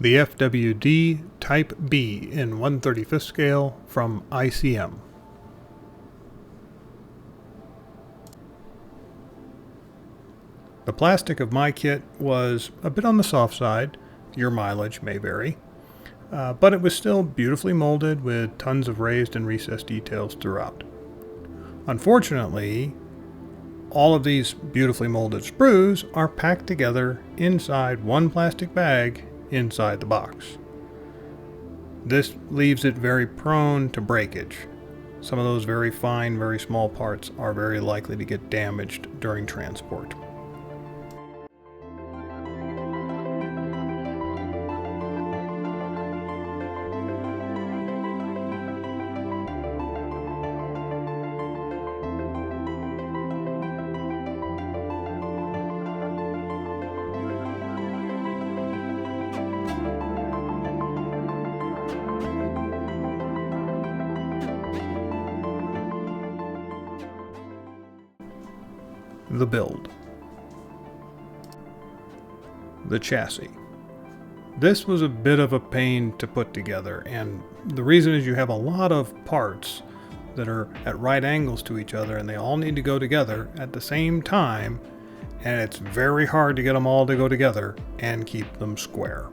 The FWD Type B in 1/35 scale from ICM. The plastic of my kit was a bit on the soft side. Your mileage may vary. But it was still beautifully molded with tons of raised and recessed details throughout. Unfortunately, all of these beautifully molded sprues are packed together inside one plastic bag inside the box. This leaves it very prone to breakage. Some of those very fine, very small parts are very likely to get damaged during transport. The build. The chassis. This was a bit of a pain to put together, and the reason is you have a lot of parts that are at right angles to each other, and they all need to go together at the same time, and it's very hard to get them all to go together and keep them square.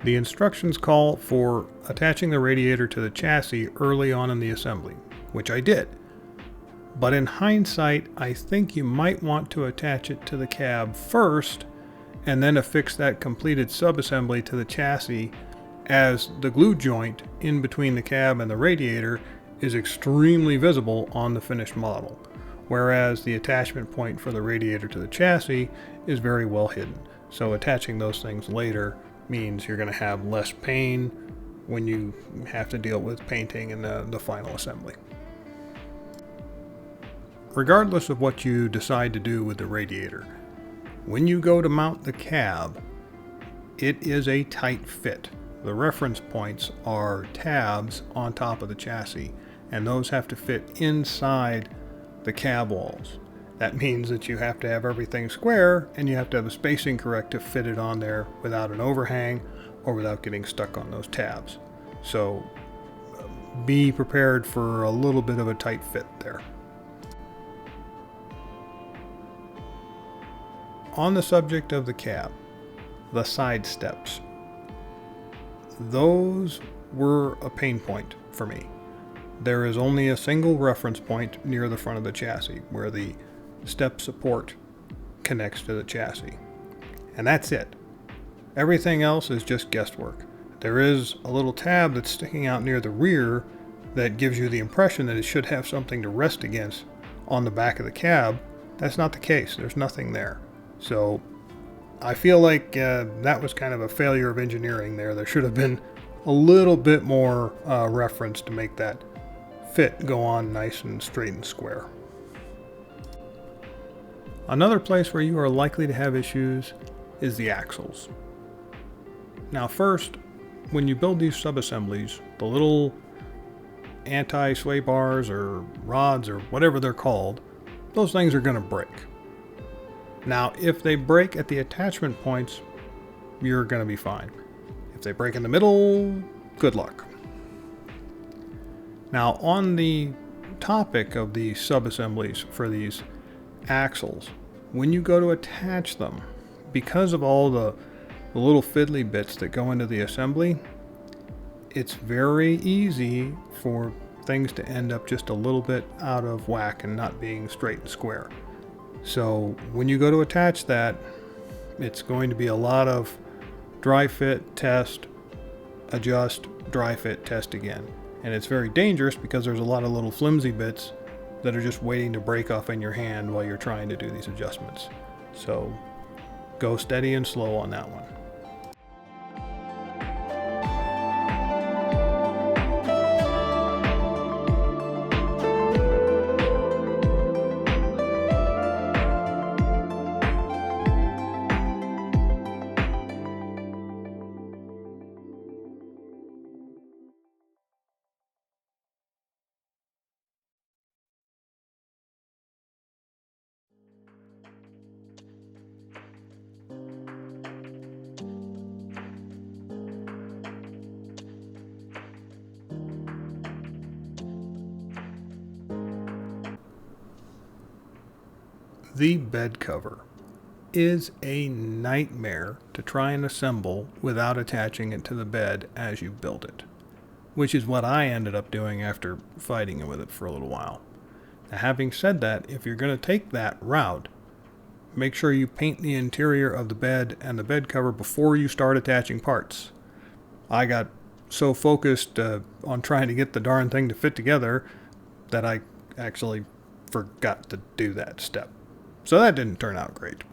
The instructions call for attaching the radiator to the chassis early on in the assembly, which I did. But in hindsight, I think you might want to attach it to the cab first and then affix that completed subassembly to the chassis, as the glue joint in between the cab and the radiator is extremely visible on the finished model, whereas the attachment point for the radiator to the chassis is very well hidden. So attaching those things later means you're going to have less pain when you have to deal with painting in the final assembly. Regardless of what you decide to do with the radiator, when you go to mount the cab, it is a tight fit. The reference points are tabs on top of the chassis, and those have to fit inside the cab walls. That means that you have to have everything square, and you have to have the spacing correct to fit it on there without an overhang or without getting stuck on those tabs. So be prepared for a little bit of a tight fit there. On the subject of the cab, the side steps. Those were a pain point for me. There is only a single reference point near the front of the chassis where the step support connects to the chassis, and that's it. Everything else is just guesswork. There is a little tab that's sticking out near the rear that gives you the impression that it should have something to rest against on the back of the cab. That's not the case. There's nothing there. So I feel like that was kind of a failure of engineering there. There should have been a little bit more reference to make that fit go on nice and straight and square. Another place where you are likely to have issues is the axles. Now first, when you build these subassemblies, the little anti-sway bars or rods or whatever they're called, those things are going to break. Now, if they break at the attachment points, you're going to be fine. If they break in the middle, good luck. Now, on the topic of the sub-assemblies for these axles, when you go to attach them, because of all the little fiddly bits that go into the assembly, it's very easy for things to end up just a little bit out of whack and not being straight and square. So when you go to attach that, it's going to be a lot of dry fit, test, adjust, dry fit, test again. And it's very dangerous because there's a lot of little flimsy bits that are just waiting to break off in your hand while you're trying to do these adjustments. So go steady and slow on that one. The bed cover is a nightmare to try and assemble without attaching it to the bed as you build it, which is what I ended up doing after fighting with it for a little while. Now, having said that, if you're going to take that route, make sure you paint the interior of the bed and the bed cover before you start attaching parts. I got so focused on trying to get the darn thing to fit together that I actually forgot to do that step. So that didn't turn out great.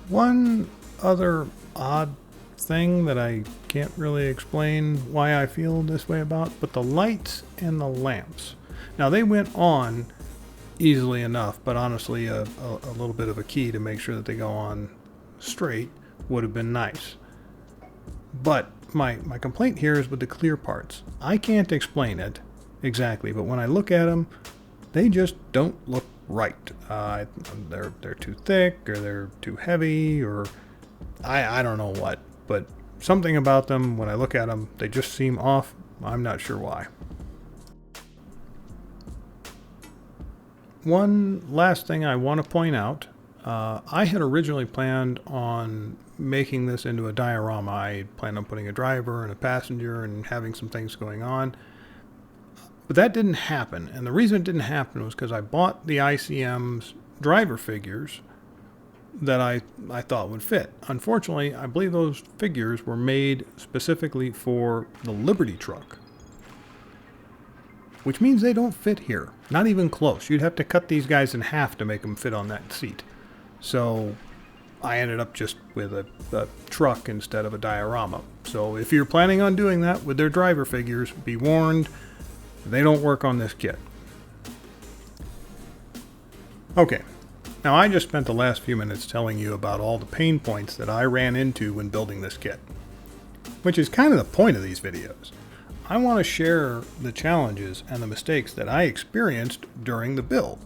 One other odd thing that I can't really explain why I feel this way about, but the lights and the lamps. Now, they went on easily enough, but honestly a little bit of a key to make sure that they go on straight would have been nice. But my complaint here is with the clear parts. I can't explain it exactly, but when I look at them, they just don't look right. They're too thick, or they're too heavy, or I don't know what, but something about them, when I look at them, they just seem off. I'm not sure why. One last thing I want to point out, I had originally planned on making this into a diorama. I planned on putting a driver and a passenger and having some things going on. But that didn't happen, and the reason it didn't happen was because I bought the ICM's driver figures that I thought would fit. Unfortunately, I believe those figures were made specifically for the Liberty truck, which means they don't fit here. Not even close. You'd have to cut these guys in half to make them fit on that seat. So I ended up just with a truck instead of a diorama. So if you're planning on doing that with their driver figures, be warned, they don't work on this kit. Okay, now I just spent the last few minutes telling you about all the pain points that I ran into when building this kit, which is kind of the point of these videos. I want to share the challenges and the mistakes that I experienced during the build.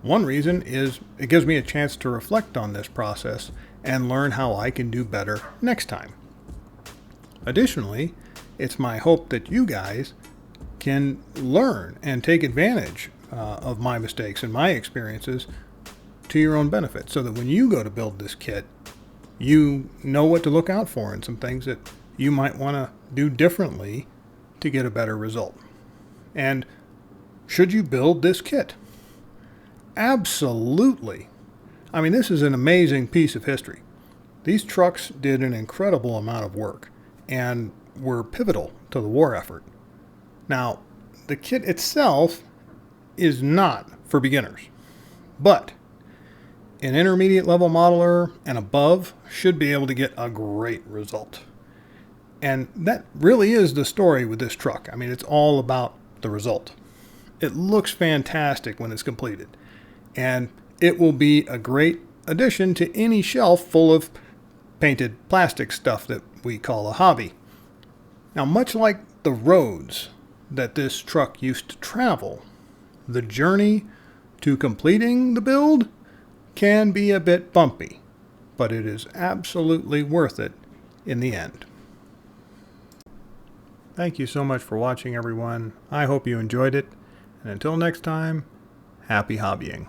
One reason is it gives me a chance to reflect on this process and learn how I can do better next time. Additionally, it's my hope that you guys can learn and take advantage of my mistakes and my experiences to your own benefit, so that when you go to build this kit, you know what to look out for and some things that you might want to do differently to get a better result. And should you build this kit? Absolutely. I mean, this is an amazing piece of history. These trucks did an incredible amount of work, and were pivotal to the war effort. Now, the kit itself is not for beginners, but an intermediate level modeler and above should be able to get a great result. And that really is the story with this truck. I mean, it's all about the result. It looks fantastic when it's completed, and it will be a great addition to any shelf full of painted plastic stuff that we call a hobby. Now, much like the roads that this truck used to travel, the journey to completing the build can be a bit bumpy, but it is absolutely worth it in the end. Thank you so much for watching, everyone. I hope you enjoyed it, and until next time, happy hobbying.